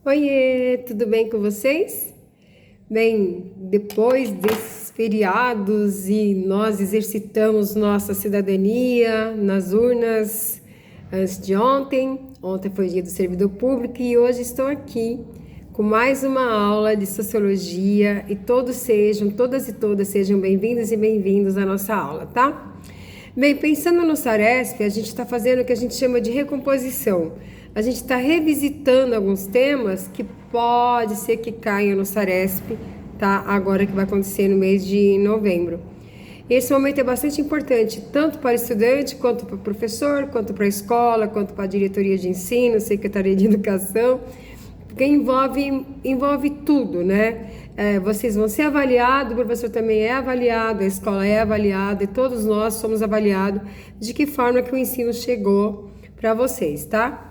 Oiê, tudo bem com vocês? Bem, depois desses feriados e nós exercitamos nossa cidadania nas urnas antes de ontem. Ontem foi dia do servidor público e hoje estou aqui com mais uma aula de sociologia e todas e todas sejam bem-vindos e bem-vindos à nossa aula, tá? Bem, pensando no Saresp, a gente está fazendo o que a gente chama de recomposição. A gente está revisitando alguns temas que pode ser que caiam no Saresp, tá? Agora que vai acontecer no mês de novembro. Esse momento é bastante importante, tanto para o estudante, quanto para o professor, quanto para a escola, quanto para a diretoria de ensino, Secretaria de Educação, porque envolve tudo, né? Vocês vão ser avaliados, o professor também é avaliado, a escola é avaliada e todos nós somos avaliados de que forma que o ensino chegou para vocês, tá?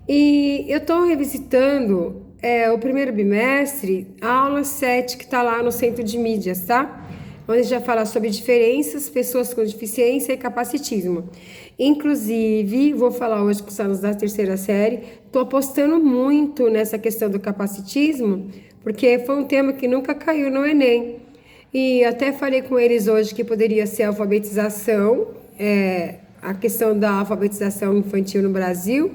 E eu estou revisitando o primeiro bimestre, a aula 7 que está lá no Centro de Mídias, tá? Onde a gente vai falar sobre diferenças, pessoas com deficiência e capacitismo. Inclusive, vou falar hoje com os alunos da terceira série, estou apostando muito nessa questão do capacitismo, porque foi um tema que nunca caiu no Enem. E até falei com eles hoje que poderia ser a alfabetização, a questão da alfabetização infantil no Brasil,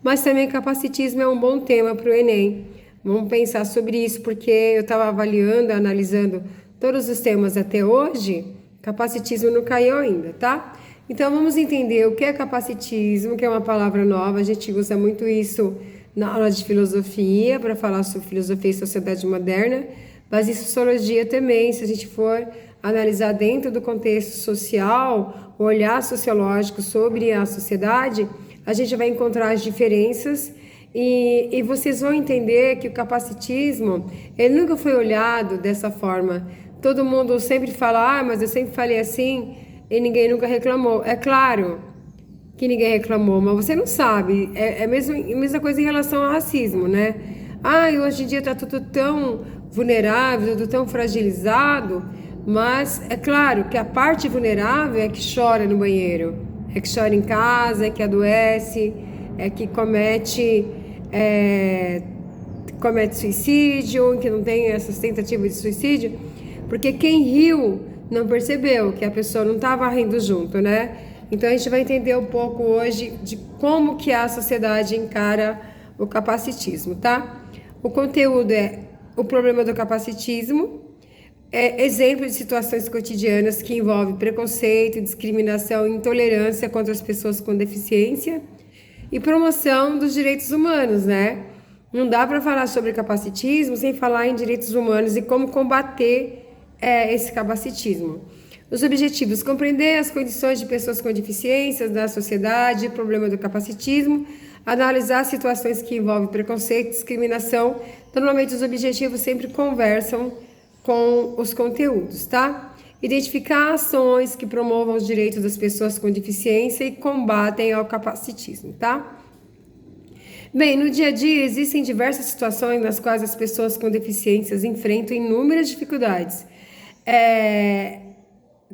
mas também capacitismo é um bom tema para o Enem. Vamos pensar sobre isso, porque eu estava avaliando, analisando todos os temas até hoje, capacitismo não caiu ainda, tá? Então vamos entender o que é capacitismo, que é uma palavra nova, a gente usa muito isso na aula de filosofia, para falar sobre filosofia e sociedade moderna, mas em sociologia também, se a gente for analisar dentro do contexto social, o olhar sociológico sobre a sociedade, a gente vai encontrar as diferenças e vocês vão entender que o capacitismo, ele nunca foi olhado dessa forma. Todo mundo sempre fala, mas eu sempre falei assim e ninguém nunca reclamou. É claro que ninguém reclamou, mas você não sabe. É a mesma coisa em relação ao racismo, né? Hoje em dia está tudo tão vulnerável, tudo tão fragilizado, mas é claro que a parte vulnerável é que chora no banheiro, é que chora em casa, é que adoece, é que comete suicídio, que não tem essas tentativas de suicídio, porque quem riu não percebeu que a pessoa não estava rindo junto, né? Então a gente vai entender um pouco hoje de como que a sociedade encara o capacitismo, tá? O conteúdo é o problema do capacitismo, exemplo de situações cotidianas que envolvem preconceito, discriminação e intolerância contra as pessoas com deficiência e promoção dos direitos humanos, né? Não dá para falar sobre capacitismo sem falar em direitos humanos e como combater esse capacitismo. Os objetivos: compreender as condições de pessoas com deficiências na sociedade, o problema do capacitismo, analisar situações que envolvem preconceito, discriminação. Normalmente os objetivos sempre conversam com os conteúdos, tá? Identificar ações que promovam os direitos das pessoas com deficiência e combatem ao capacitismo, tá? Bem, no dia a dia existem diversas situações nas quais as pessoas com deficiências enfrentam inúmeras dificuldades,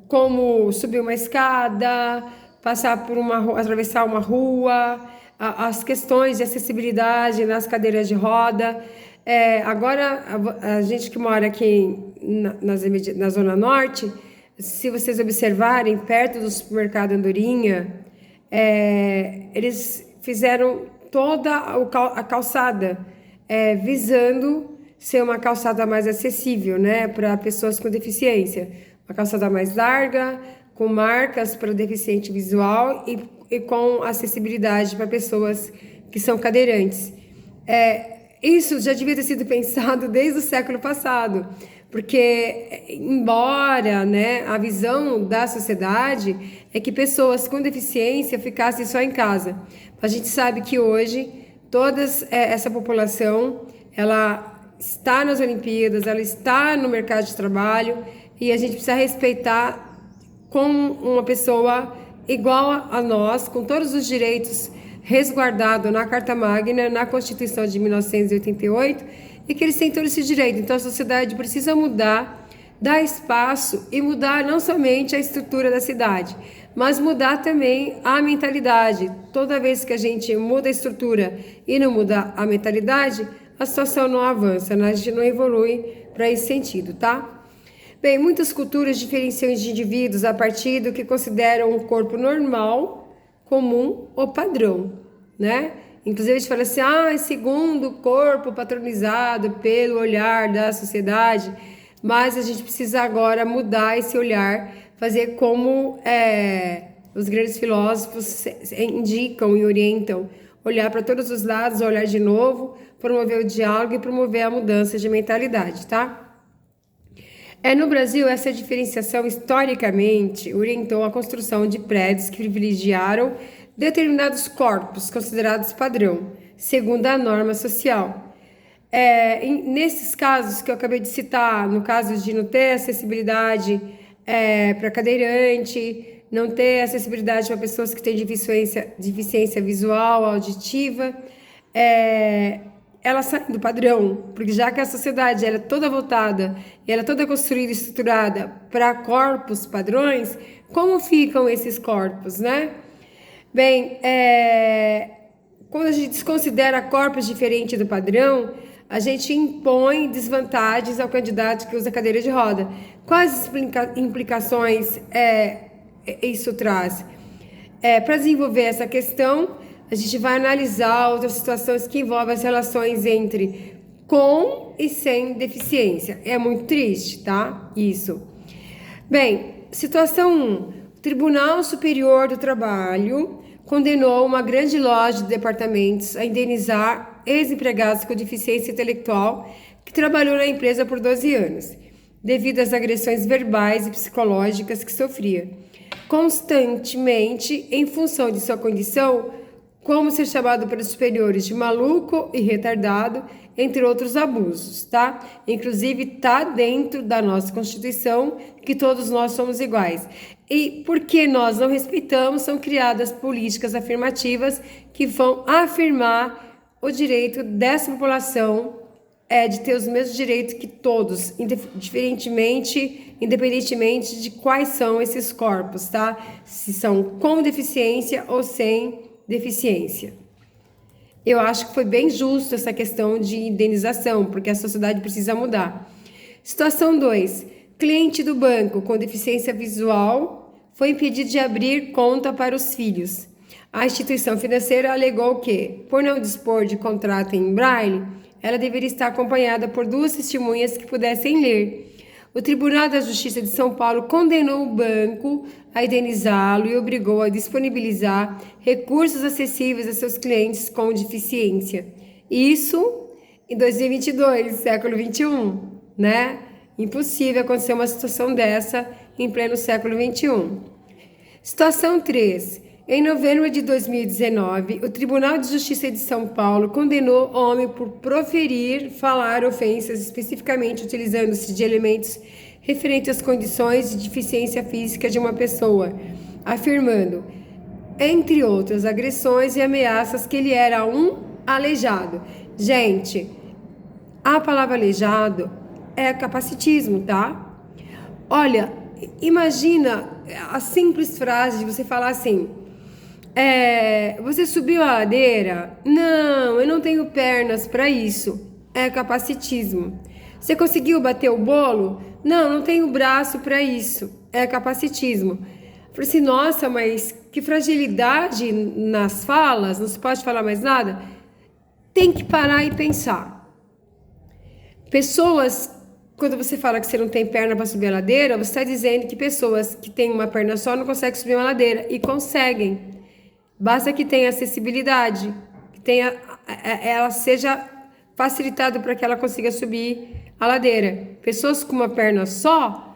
como subir uma escada, passar por atravessar uma rua, as questões de acessibilidade nas cadeiras de roda. Agora, a gente que mora aqui na Zona Norte, se vocês observarem, perto do supermercado Andorinha, eles fizeram toda a calçada, visando ser uma calçada mais acessível, né, para pessoas com deficiência. Uma calçada mais larga, com marcas para deficiente visual e com acessibilidade para pessoas que são cadeirantes. Isso já devia ter sido pensado desde o século passado, porque embora, né, a visão da sociedade é que pessoas com deficiência ficassem só em casa. A gente sabe que hoje toda essa população, ela está nas Olimpíadas, ela está no mercado de trabalho e a gente precisa respeitar como uma pessoa igual a nós, com todos os direitos resguardados na Carta Magna, na Constituição de 1988, e que eles têm todo esse direito. Então a sociedade precisa mudar, dar espaço e mudar não somente a estrutura da cidade, mas mudar também a mentalidade. Toda vez que a gente muda a estrutura e não muda a mentalidade, a situação não avança, né? A gente não evolui para esse sentido, tá? Bem, muitas culturas diferenciam os indivíduos a partir do que consideram um corpo normal, comum ou padrão, né? Inclusive a gente fala assim, segundo o corpo patronizado pelo olhar da sociedade, mas a gente precisa agora mudar esse olhar, fazer como os grandes filósofos indicam e orientam, olhar para todos os lados, olhar de novo, promover o diálogo e promover a mudança de mentalidade, tá? No Brasil, essa diferenciação historicamente orientou a construção de prédios que privilegiaram determinados corpos considerados padrão, segundo a norma social. Nesses casos que eu acabei de citar, no caso de não ter acessibilidade para cadeirante, não ter acessibilidade para pessoas que têm deficiência visual, auditiva, ela sai do padrão, porque já que a sociedade ela é toda voltada, ela é toda construída e estruturada para corpos padrões, como ficam esses corpos, né? Bem, quando a gente desconsidera corpos diferentes do padrão, a gente impõe desvantagens ao candidato que usa cadeira de roda. Quais implicações isso traz? Para desenvolver essa questão, a gente vai analisar outras situações que envolvem as relações entre com e sem deficiência. É muito triste, tá? Isso. Bem, situação 1. O Tribunal Superior do Trabalho condenou uma grande loja de departamentos a indenizar ex-empregados com deficiência intelectual que trabalhou na empresa por 12 anos, devido às agressões verbais e psicológicas que sofria constantemente em função de sua condição como ser chamado pelos superiores de maluco e retardado, entre outros abusos, tá? Inclusive, tá dentro da nossa Constituição que todos nós somos iguais. E porque nós não respeitamos, são criadas políticas afirmativas que vão afirmar o direito dessa população de ter os mesmos direitos que todos, independentemente de quais são esses corpos, tá? Se são com deficiência ou sem deficiência. Eu acho que foi bem justo essa questão de indenização, porque a sociedade precisa mudar. Situação 2. Cliente do banco com deficiência visual foi impedido de abrir conta para os filhos. A instituição financeira alegou que, por não dispor de contrato em braille, ela deveria estar acompanhada por 2 testemunhas que pudessem ler. O Tribunal da Justiça de São Paulo condenou o banco a indenizá-lo e obrigou a disponibilizar recursos acessíveis a seus clientes com deficiência. Isso em 2022, século 21, né? Impossível acontecer uma situação dessa em pleno século 21. Situação 3. Em novembro de 2019, o Tribunal de Justiça de São Paulo condenou o homem por falar ofensas, especificamente utilizando-se de elementos referentes às condições de deficiência física de uma pessoa, afirmando, entre outras agressões e ameaças, que ele era um aleijado. Gente, a palavra aleijado é capacitismo, tá? Olha, imagina a simples frase de você falar assim, você subiu a ladeira? Não, eu não tenho pernas para isso. É capacitismo. Você conseguiu bater o bolo? Não, não tenho braço para isso. É capacitismo. Falei assim, nossa, mas que fragilidade nas falas, não se pode falar mais nada? Tem que parar e pensar. Pessoas, quando você fala que você não tem perna para subir a ladeira, você está dizendo que pessoas que têm uma perna só não conseguem subir uma ladeira. E conseguem. Basta que tenha acessibilidade, que ela seja facilitada para que ela consiga subir a ladeira. Pessoas com uma perna só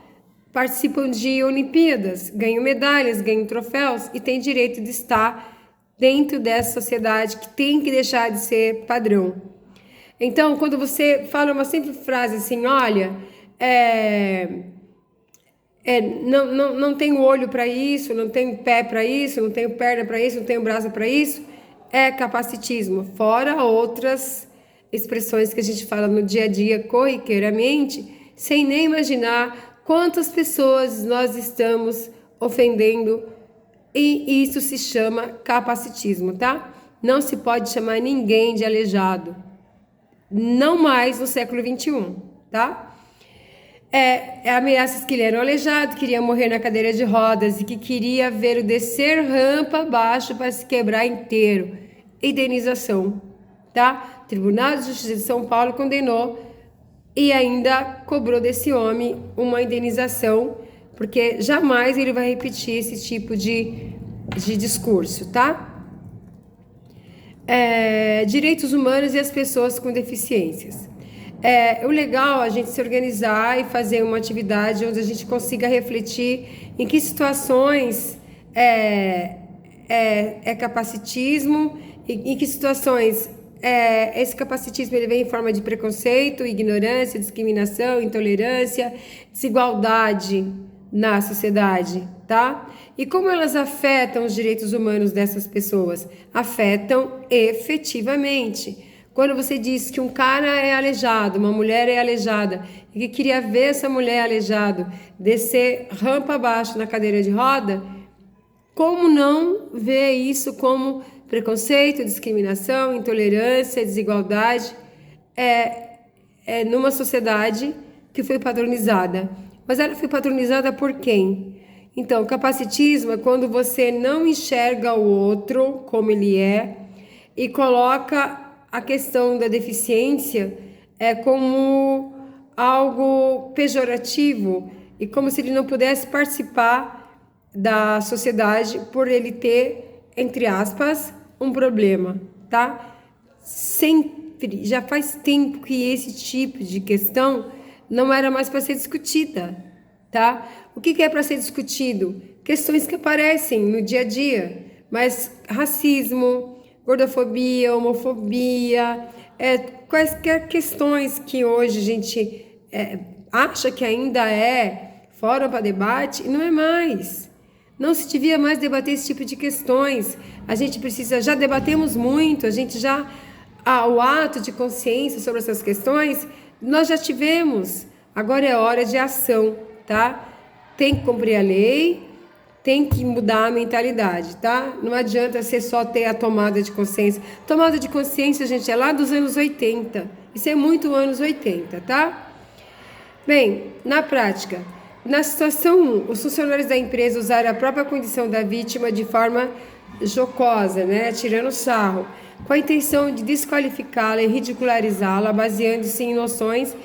participam de Olimpíadas, ganham medalhas, ganham troféus e têm direito de estar dentro dessa sociedade que tem que deixar de ser padrão. Então, quando você fala uma simples frase assim, olha, não tenho olho para isso, não tenho pé para isso, não tenho perna para isso, não tenho braço para isso, é capacitismo. Fora outras expressões que a gente fala no dia a dia corriqueiramente, sem nem imaginar quantas pessoas nós estamos ofendendo, e isso se chama capacitismo, tá? Não se pode chamar ninguém de aleijado. não mais no século XXI, tá? Ameaças que ele era um aleijado, queria morrer na cadeira de rodas e que queria ver o descer rampa abaixo para se quebrar inteiro. Indenização, tá? Tribunal de Justiça de São Paulo condenou e ainda cobrou desse homem uma indenização, porque jamais ele vai repetir esse tipo de discurso, tá? Direitos humanos e as pessoas com deficiências. O legal é a gente se organizar e fazer uma atividade onde a gente consiga refletir em que situações é capacitismo, em que situações esse capacitismo ele vem em forma de preconceito, ignorância, discriminação, intolerância, desigualdade na sociedade, tá? E como elas afetam os direitos humanos dessas pessoas? Afetam efetivamente. Quando você diz que um cara é aleijado, uma mulher é aleijada, e que queria ver essa mulher aleijada descer rampa abaixo na cadeira de roda, como não ver isso como preconceito, discriminação, intolerância, desigualdade numa sociedade que foi padronizada? Mas ela foi padronizada por quem? Então, capacitismo é quando você não enxerga o outro como ele é e coloca a questão da deficiência como algo pejorativo e como se ele não pudesse participar da sociedade por ele ter, entre aspas, um problema, tá? Sempre, já faz tempo que esse tipo de questão não era mais para ser discutida, tá? O que é para ser discutido? Questões que aparecem no dia a dia, mas racismo, gordofobia, homofobia, quaisquer questões que hoje a gente acha que ainda fórum para debate, e não é mais. Não se devia mais debater esse tipo de questões. A gente precisa, já debatemos muito, o ato de consciência sobre essas questões, nós já tivemos. Agora é hora de ação, tá? Tem que cumprir a lei, tem que mudar a mentalidade, tá? Não adianta você só ter a tomada de consciência. Tomada de consciência, gente, é lá dos anos 80. Isso é muito anos 80, tá? Bem, na prática, na situação 1, os funcionários da empresa usaram a própria condição da vítima de forma jocosa, né? Tirando sarro, com a intenção de desqualificá-la e ridicularizá-la, baseando-se em noções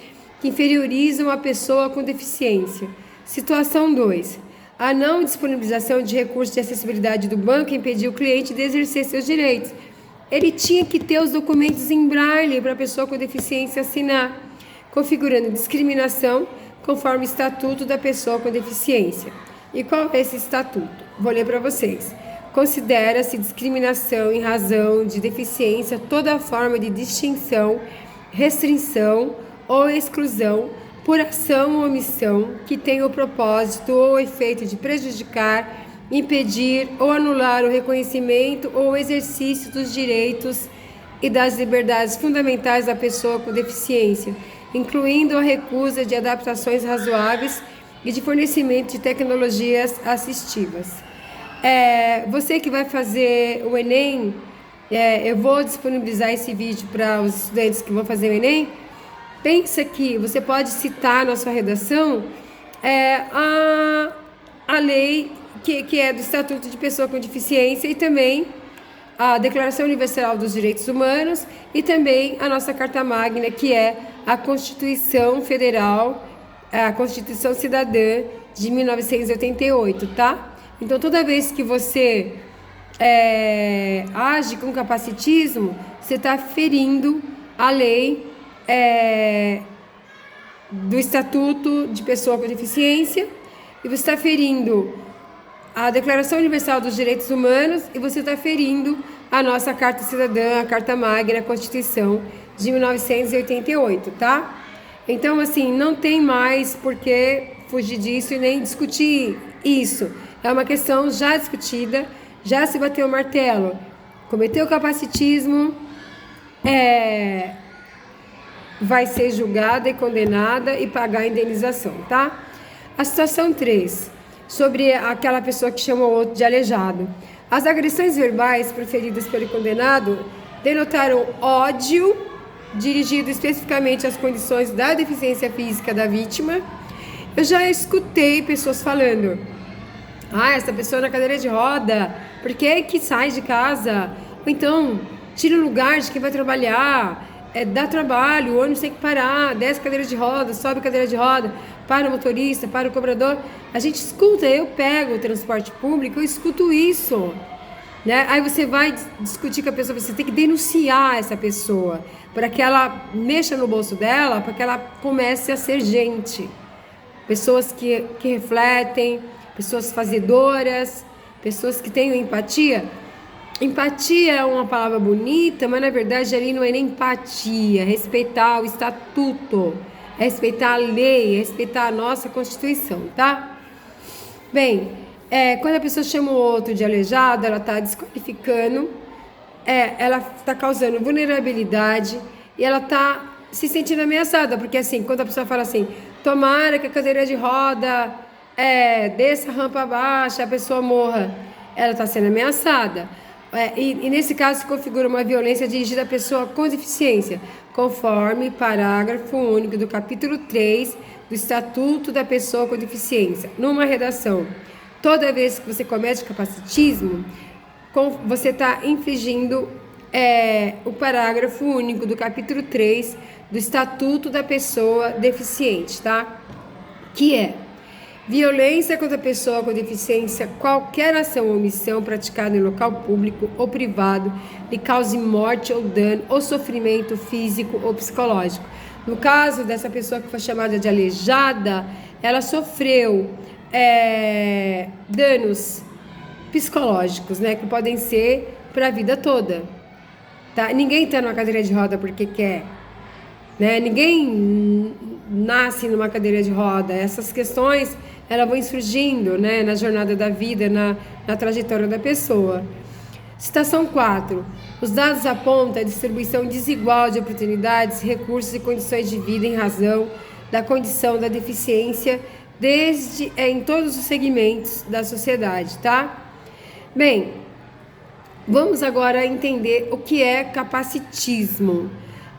que inferiorizam a pessoa com deficiência. Situação 2. A não disponibilização de recursos de acessibilidade do banco impediu o cliente de exercer seus direitos. Ele tinha que ter os documentos em braille para a pessoa com deficiência assinar, configurando discriminação conforme o estatuto da pessoa com deficiência. E qual é esse estatuto? Vou ler para vocês. Considera-se discriminação em razão de deficiência toda forma de distinção, restrição ou exclusão por ação ou omissão que tenha o propósito ou efeito de prejudicar, impedir ou anular o reconhecimento ou o exercício dos direitos e das liberdades fundamentais da pessoa com deficiência, incluindo a recusa de adaptações razoáveis e de fornecimento de tecnologias assistivas. Você que vai fazer o Enem, eu vou disponibilizar esse vídeo para os estudantes que vão fazer o Enem. Pensa que você pode citar na sua redação a lei que é do Estatuto de Pessoa com Deficiência e também a Declaração Universal dos Direitos Humanos e também a nossa Carta Magna, que é a Constituição Federal, a Constituição Cidadã de 1988, tá? Então, toda vez que você age com capacitismo, você está ferindo a lei do Estatuto de Pessoa com Deficiência e você está ferindo a Declaração Universal dos Direitos Humanos e você está ferindo a nossa Carta Cidadã, a Carta Magna, a Constituição de 1988, tá? Então, assim, não tem mais por que fugir disso e nem discutir isso. É uma questão já discutida, já se bateu o martelo. Cometeu capacitismo, vai ser julgada e condenada e pagar a indenização, tá? A situação 3, sobre aquela pessoa que chama o outro de aleijado. As agressões verbais proferidas pelo condenado denotaram ódio dirigido especificamente às condições da deficiência física da vítima. Eu já escutei pessoas falando: ah, essa pessoa na cadeira de roda, por que que sai de casa? Ou então, tira o lugar de quem vai trabalhar, dá trabalho, o ônibus tem que parar, desce cadeira de roda, sobe cadeira de roda, para o motorista, para o cobrador. A gente escuta, eu pego o transporte público, eu escuto isso, né? Aí você vai discutir com a pessoa, você tem que denunciar essa pessoa, para que ela mexa no bolso dela, para que ela comece a ser gente. Pessoas que refletem, pessoas fazedoras, pessoas que tenham empatia. Empatia é uma palavra bonita, mas na verdade ali não é nem empatia, é respeitar o estatuto, é respeitar a lei, é respeitar a nossa Constituição, tá? Bem, quando a pessoa chama o outro de aleijado, ela está desqualificando, ela está causando vulnerabilidade e ela está se sentindo ameaçada, porque assim, quando a pessoa fala assim, tomara que a cadeira de roda desça a rampa abaixo, a pessoa morra, ela está sendo ameaçada. E nesse caso se configura uma violência dirigida à pessoa com deficiência, conforme parágrafo único do capítulo 3 do Estatuto da Pessoa com Deficiência. Numa redação, toda vez que você comete capacitismo, você está infringindo o parágrafo único do capítulo 3 do Estatuto da Pessoa Deficiente, tá? Que é: violência contra a pessoa com deficiência, qualquer ação ou omissão praticada em local público ou privado lhe cause morte ou dano ou sofrimento físico ou psicológico. No caso dessa pessoa que foi chamada de aleijada, ela sofreu danos psicológicos, né, que podem ser para a vida toda, tá? Ninguém está numa cadeira de roda porque quer, né? Ninguém nasce numa cadeira de roda. Essas questões elas vão surgindo, né, na jornada da vida, na trajetória da pessoa. Citação 4. Os dados apontam a distribuição desigual de oportunidades, recursos e condições de vida em razão da condição da deficiência em todos os segmentos da sociedade, tá? Bem, vamos agora entender o que é capacitismo.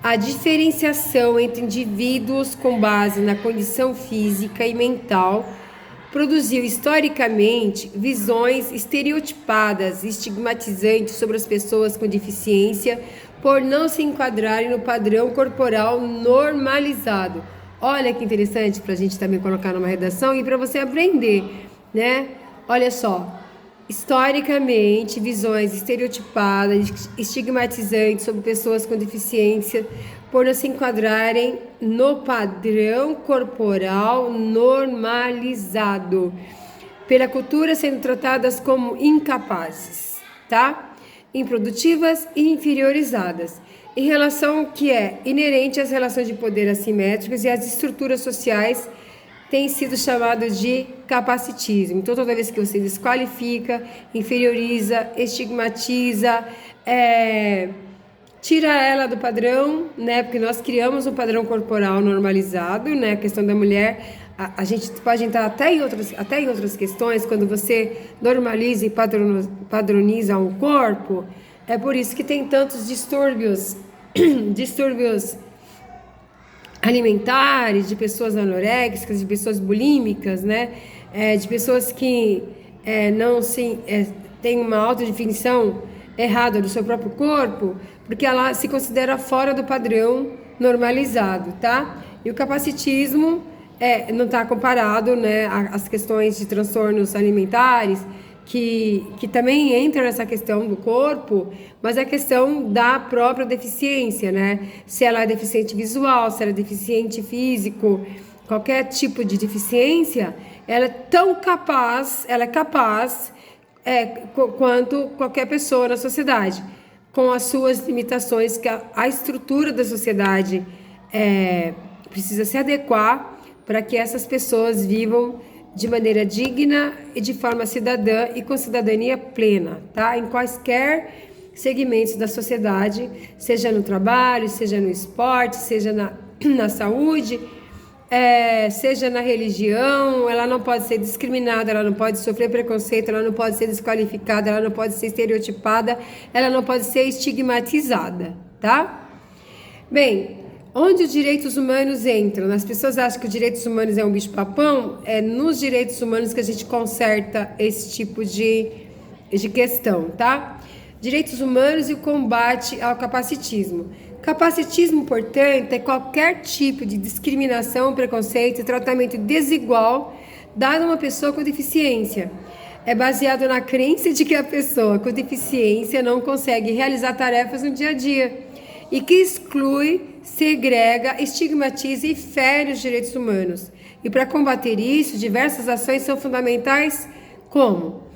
A diferenciação entre indivíduos com base na condição física e mental produziu historicamente visões estereotipadas e estigmatizantes sobre as pessoas com deficiência por não se enquadrarem no padrão corporal normalizado. Olha que interessante para a gente também colocar numa redação e para você aprender, né? Olha só. Historicamente, visões estereotipadas, estigmatizantes sobre pessoas com deficiência por não se enquadrarem no padrão corporal normalizado, pela cultura sendo tratadas como incapazes, tá? Improdutivas e inferiorizadas, em relação ao que é inerente às relações de poder assimétricas e às estruturas sociais, tem sido chamado de capacitismo. Então, toda vez que você desqualifica, inferioriza, estigmatiza, tira ela do padrão, né? Porque nós criamos um padrão corporal normalizado, né? A questão da mulher, a gente pode entrar até em outras questões, quando você normaliza e padroniza um corpo. É por isso que tem tantos distúrbios alimentares, de pessoas anoréxicas, de pessoas bulímicas, né? De pessoas que têm uma autodefinição errada do seu próprio corpo, porque ela se considera fora do padrão normalizado, tá? E o capacitismo não está comparado, né, às questões de transtornos alimentares, que também entram nessa questão do corpo, mas a questão da própria deficiência, né? Se ela é deficiente visual, se ela é deficiente físico, qualquer tipo de deficiência, ela é capaz quanto qualquer pessoa na sociedade, com as suas limitações, que a estrutura da sociedade precisa se adequar para que essas pessoas vivam de maneira digna e de forma cidadã e com cidadania plena, tá? Em quaisquer segmentos da sociedade, seja no trabalho, seja no esporte, seja na saúde, seja na religião. Ela não pode ser discriminada, ela não pode sofrer preconceito, ela não pode ser desqualificada, ela não pode ser estereotipada, ela não pode ser estigmatizada, tá? Bem, onde os direitos humanos entram? As pessoas acham que os direitos humanos é um bicho-papão, é nos direitos humanos que a gente conserta esse tipo de questão, tá? Direitos humanos e o combate ao capacitismo. Capacitismo, portanto, é qualquer tipo de discriminação, preconceito e tratamento desigual dado a uma pessoa com deficiência. É baseado na crença de que a pessoa com deficiência não consegue realizar tarefas no dia a dia e que exclui, segrega, estigmatiza e fere os direitos humanos. E para combater isso, diversas ações são fundamentais, como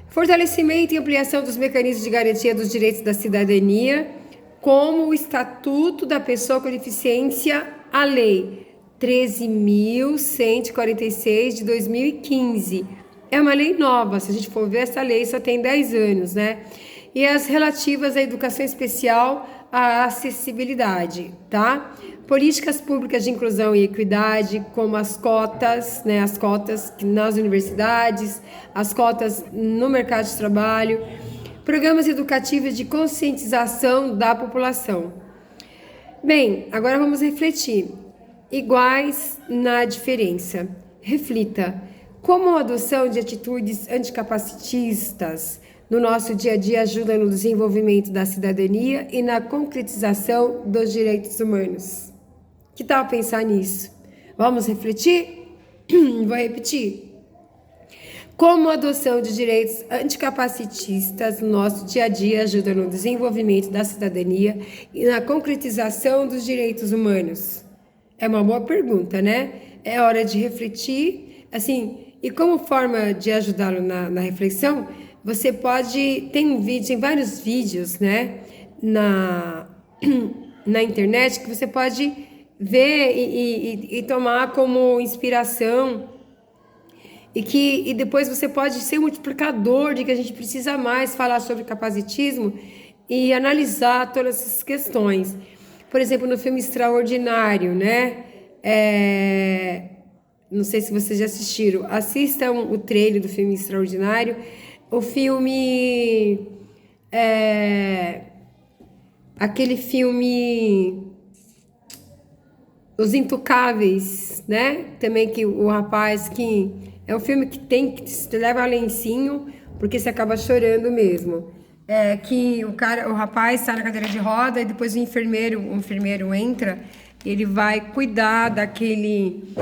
fortalecimento e ampliação dos mecanismos de garantia dos direitos da cidadania, como o Estatuto da Pessoa com Deficiência, a Lei 13.146 de 2015. É uma lei nova, se a gente for ver, essa lei só tem 10 anos, né? E as relativas à educação especial, à acessibilidade, tá? Políticas públicas de inclusão e equidade, como as cotas, né? As cotas nas universidades, as cotas no mercado de trabalho, programas educativos de conscientização da população. Bem, agora vamos refletir. Iguais na diferença. Reflita. Como a adoção de atitudes anticapacitistas no nosso dia a dia ajuda no desenvolvimento da cidadania e na concretização dos direitos humanos? Que tal pensar nisso? Vamos refletir? Vou repetir. Como a adoção de direitos anticapacitistas no nosso dia a dia ajuda no desenvolvimento da cidadania e na concretização dos direitos humanos? É uma boa pergunta, né? É hora de refletir, assim, e como forma de ajudá-lo na reflexão, você pode, tem vários vídeos, né, na internet que você pode ver e tomar como inspiração e depois você pode ser um multiplicador de que a gente precisa mais falar sobre capacitismo e analisar todas essas questões. Por exemplo, no filme Extraordinário, né, não sei se vocês já assistiram, assistam o trailer do filme Extraordinário. O filme, aquele filme Os Intocáveis, né? Também que o rapaz que é um filme que te leva a lencinho, porque você acaba chorando mesmo. Que o rapaz está na cadeira de roda e depois o enfermeiro entra, e ele vai cuidar daquele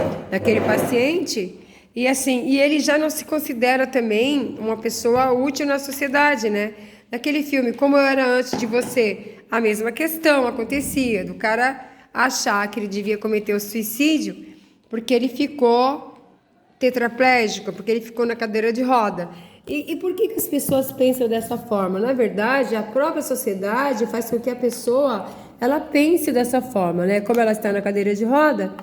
paciente. E assim, e ele já não se considera também uma pessoa útil na sociedade, né? Naquele filme, Como Eu Era Antes de Você, a mesma questão acontecia, do cara achar que ele devia cometer o suicídio porque ele ficou tetraplégico, porque ele ficou na cadeira de roda. E por que as pessoas pensam dessa forma? Na verdade, a própria sociedade faz com que a pessoa, ela pense dessa forma, né? Como ela está na cadeira de roda,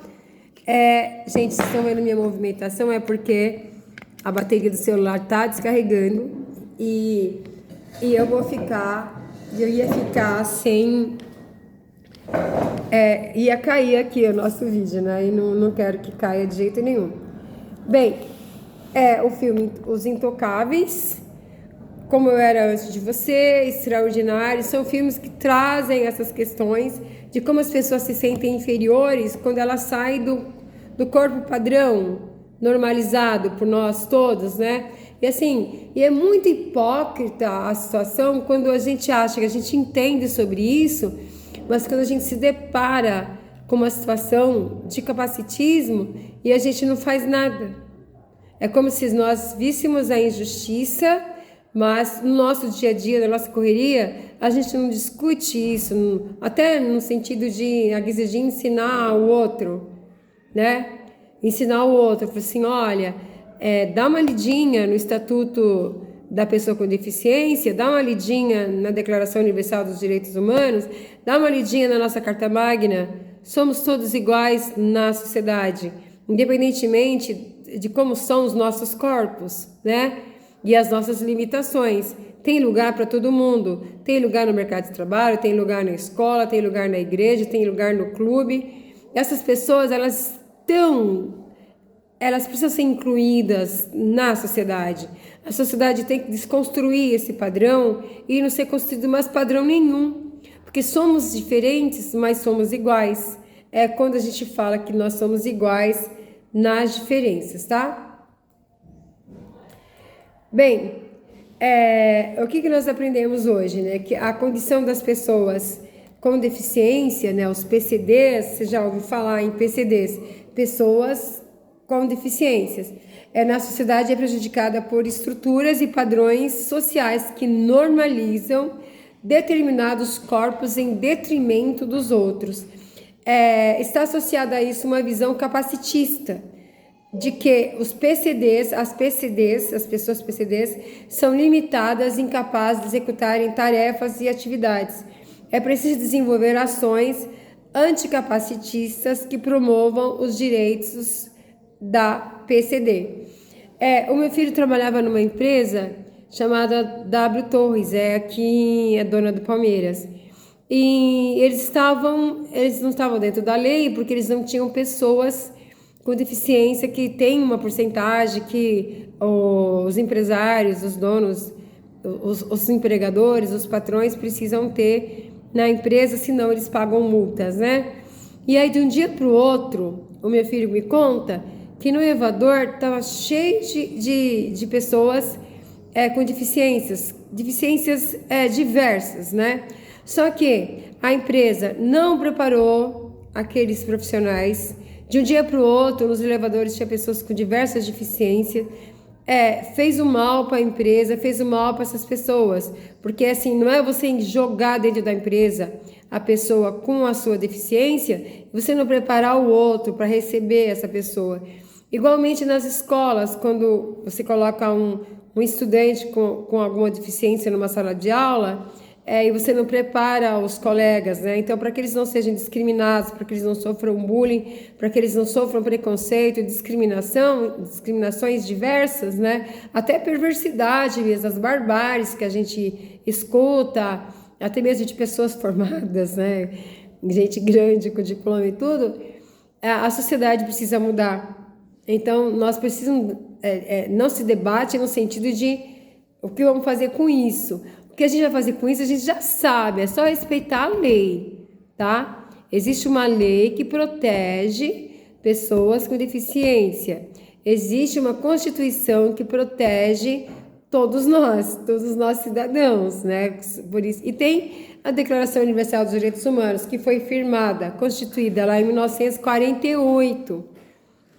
gente, vocês estão vendo minha movimentação, é porque a bateria do celular está descarregando e eu ia ficar sem... ia cair aqui o nosso vídeo, né? E não quero que caia de jeito nenhum. Bem, o filme Os Intocáveis, Como Eu Era Antes de Você, Extraordinário, são filmes que trazem essas questões de como as pessoas se sentem inferiores quando elas saem do corpo padrão, normalizado por nós todos, né? E assim, é muito hipócrita a situação quando a gente acha que a gente entende sobre isso, mas quando a gente se depara com uma situação de capacitismo e a gente não faz nada. É como se nós víssemos a injustiça, mas no nosso dia a dia, na nossa correria, a gente não discute isso, até no sentido de, a guisa de ensinar o outro, né? Ensinar o outro, falar assim, olha, dá uma lidinha no Estatuto da Pessoa com Deficiência, dá uma lidinha na Declaração Universal dos Direitos Humanos, dá uma lidinha na nossa Carta Magna. Somos todos iguais na sociedade, independentemente de como são os nossos corpos, né? E as nossas limitações. Tem lugar para todo mundo, tem lugar no mercado de trabalho, tem lugar na escola, tem lugar na igreja, tem lugar no clube. Essas pessoas, elas precisam ser incluídas na sociedade. A sociedade tem que desconstruir esse padrão e não ser construído mais padrão nenhum. Porque somos diferentes, mas somos iguais. É quando a gente fala que nós somos iguais nas diferenças, tá? Bem, o que nós aprendemos hoje, né? Que a condição das pessoas com deficiência, né? Os PCDs, você já ouviu falar em PCDs, pessoas com deficiências. Na sociedade é prejudicada por estruturas e padrões sociais que normalizam determinados corpos em detrimento dos outros. Está associada a isso uma visão capacitista, de que os PCDs, as pessoas PCDs, são limitadas e incapazes de executarem tarefas e atividades. É preciso desenvolver ações anticapacitistas que promovam os direitos da PCD. O meu filho trabalhava numa empresa chamada W Torres, aqui é dona do Palmeiras. E eles não estavam dentro da lei porque eles não tinham pessoas com deficiência, que tem uma porcentagem que os empresários, os donos, os empregadores, os patrões precisam ter na empresa, senão eles pagam multas, né? E aí, de um dia para o outro, o meu filho me conta que no elevador estava cheio de pessoas com deficiências diversas, né? Só que a empresa não preparou aqueles profissionais. De um dia para o outro, nos elevadores tinha pessoas com diversas deficiências. Fez o mal para a empresa, fez o mal para essas pessoas. Porque assim, não é você jogar dentro da empresa a pessoa com a sua deficiência e você não preparar o outro para receber essa pessoa. Igualmente nas escolas, quando você coloca um estudante com alguma deficiência numa sala de aula, e você não prepara os colegas, né? Então, para que eles não sejam discriminados, para que eles não sofram bullying, para que eles não sofram preconceito, discriminações diversas, né? Até perversidade mesmo, as barbáries que a gente escuta, até mesmo de pessoas formadas, né? Gente grande com diploma e tudo, a sociedade precisa mudar. Então, nós precisamos, não se debate no sentido de o que vamos fazer com isso. O que a gente vai fazer com isso, a gente já sabe, é só respeitar a lei, tá? Existe uma lei que protege pessoas com deficiência. Existe uma Constituição que protege todos nós cidadãos, né? Por isso, e tem a Declaração Universal dos Direitos Humanos, que foi firmada, constituída lá em 1948,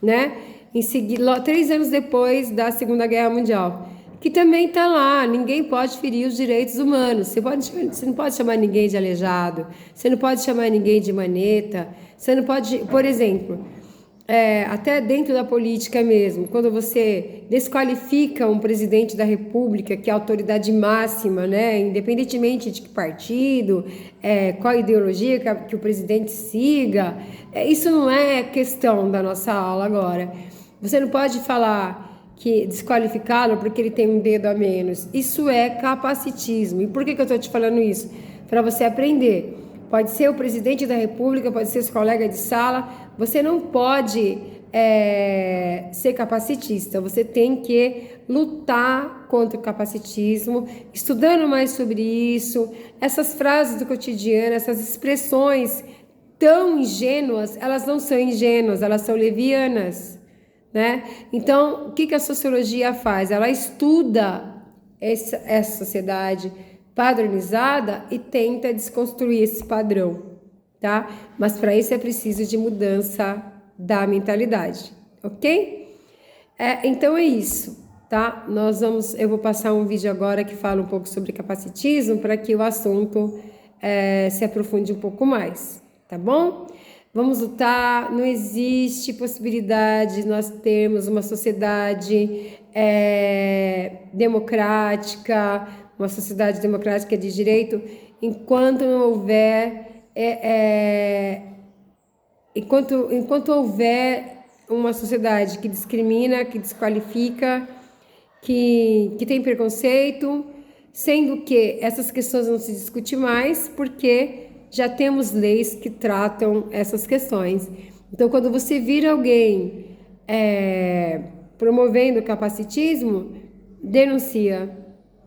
né? Em seguida, 3 anos depois da Segunda Guerra Mundial, que também está lá. Ninguém pode ferir os direitos humanos. Você não pode chamar ninguém de aleijado, você não pode chamar ninguém de maneta, você não pode, por exemplo, até dentro da política mesmo, quando você desqualifica um presidente da República, que é a autoridade máxima, né, independentemente de que partido, qual ideologia que o presidente siga, isso não é questão da nossa aula agora. Você não pode falar que desqualificá-lo porque ele tem um dedo a menos. Isso é capacitismo. E por que eu estou te falando isso? Para você aprender. Pode ser o presidente da República, pode ser seu colega de sala. Você não pode ser capacitista. Você tem que lutar contra o capacitismo, estudando mais sobre isso. Essas frases do cotidiano, essas expressões tão ingênuas, elas não são ingênuas, elas são levianas, né? Então, o que a sociologia faz? Ela estuda essa sociedade padronizada e tenta desconstruir esse padrão, tá? Mas para isso é preciso de mudança da mentalidade, ok? Então é isso, tá? Eu vou passar um vídeo agora que fala um pouco sobre capacitismo para que o assunto se aprofunde um pouco mais, tá bom? Vamos lutar, não existe possibilidade de nós termos uma sociedade democrática, uma sociedade democrática de direito, enquanto não houver, enquanto houver uma sociedade que discrimina, que desqualifica, que tem preconceito, sendo que essas questões não se discutem mais, porque já temos leis que tratam essas questões. Então, quando você vira alguém promovendo capacitismo, denuncia,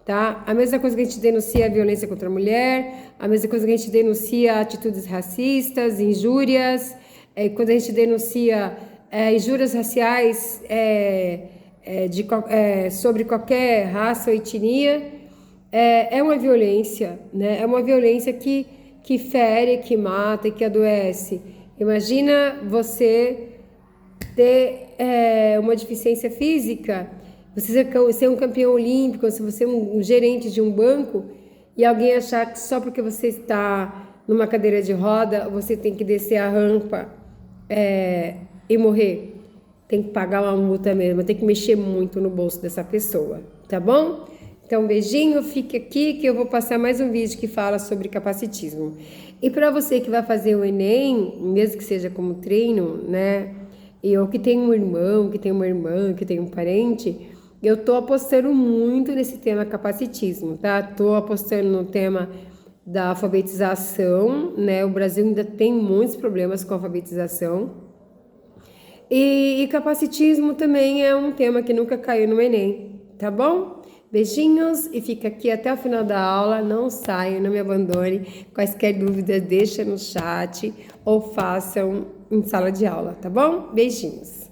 tá? A mesma coisa que a gente denuncia a violência contra a mulher, a mesma coisa que a gente denuncia atitudes racistas, injúrias, quando a gente denuncia injúrias raciais sobre qualquer raça ou etnia, é uma violência, né? É uma violência que fere, que mata e que adoece. Imagina você ter uma deficiência física, você ser um campeão olímpico, se você é um gerente de um banco e alguém achar que só porque você está numa cadeira de roda você tem que descer a rampa e morrer. Tem que pagar uma multa mesmo, tem que mexer muito no bolso dessa pessoa, tá bom? Então, um beijinho, fique aqui que eu vou passar mais um vídeo que fala sobre capacitismo. E para você que vai fazer o Enem, mesmo que seja como treino, né? Ou que tem um irmão, que tem uma irmã, que tem um parente, eu tô apostando muito nesse tema capacitismo, tá? Tô apostando no tema da alfabetização, né? O Brasil ainda tem muitos problemas com a alfabetização. E capacitismo também é um tema que nunca caiu no Enem, tá bom? Beijinhos e fica aqui até o final da aula. Não saia, não me abandone. Quaisquer dúvidas, deixa no chat ou façam em sala de aula, tá bom? Beijinhos.